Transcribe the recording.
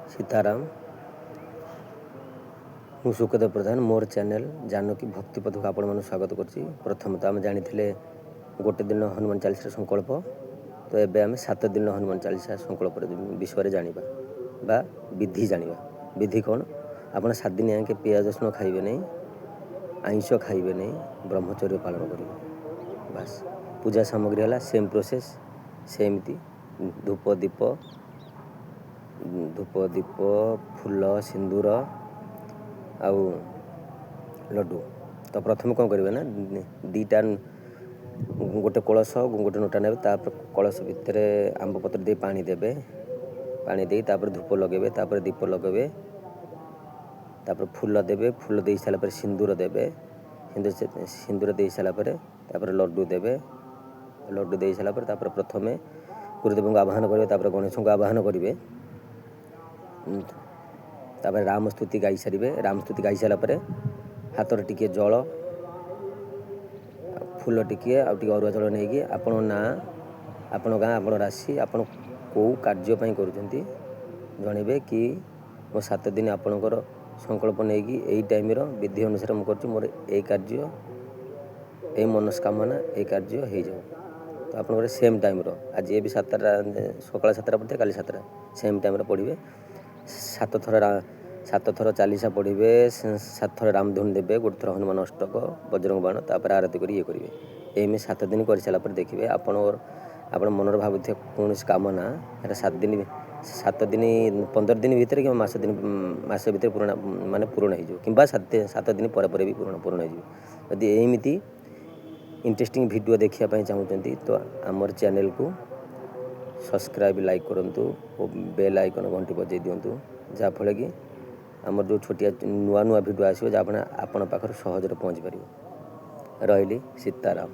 सीताराम मु सुखदेव प्रधान मोर चैनल जानकी भक्तिपथ को आपण मन स्वागत करछि। प्रथम तो आम जानी गोटे दिन हनुमान चालीसा संकल्प, तो एबे आम 7 दिन हनुमान चालीसा संकल्प विषय जानिबा बा विधि जानिबा। विधि कौन? आपण 7 दिन याके पियाज रसुण खाइबे नहीं, आइंष खाइबे नहीं, ब्रह्मचर्य पालन करेंगे। बस पूजा सामग्री है सेम प्रोसेस, सेमती धूप दीप फूल सिंदूर आउ लड्डू। तो प्रथम कौन करेंगे ना, दीटा गोटे कलश गोटे नोटा ने कलश भितर आंब पत्र दे पानी देवे, पानी दे तापर धूप लगे, तापर दीप लगे, तापर फूल देवे, फूल दे सारा सिंदूर देवे, सिंदूर दे सारा तापर लड्डू देवे, लड्डू दे सारा प्रथमे गुरुदेव को आह्वान करेंगे, तापर गणेश को आह्वान करेंगे, तापर राम स्तुति गाई सारे। राम स्तुति गाई सारापर हाथ टिके जल फूल टिके अरुआ जल नहीं आपण ना आपण गाँ आपण राशि आपण कौ कार्यपाई करुँच जनइबे कि मो 7 दिन आपणकर संकल्प नहीं कि यही टाइम विधि अनुसार मुझे मोर ए कार्य ए मनस्कामना ए कार्य हो जाओ। तो आप सेम टाइम आज ये भी 7टा सकाल 7टा पढ़ते काली 7टा सेम टाइम पढ़े, 7 थर चालीसा पढ़े, 7 थर रामधुन देवे, गोटे थर हनुमान अष्टक बजरंग बाण, तापर आरती कर ये करेंगे। एम 7 दिन कर सारापर देखिए आप मनर भावुथ कौन कामना 7 दिन 15 दिन भितर कि मास भर पूर्ण माने पूर्ण हो 7 दिन पर भी पूर्ण हो। यदि एमती इंटरेस्टिंग वीडियो देखा चाहते तो आमर चैनल को सब्सक्राइब लाइक करूँ और बेल आइकन घंटी बजाई दिंतु, जहाँफल कि आमर जो छोटिया नुआ नुआ वीडियो आसो जहाँ आपण पाखर सहजरे पहुँच पार। रही सीताराम।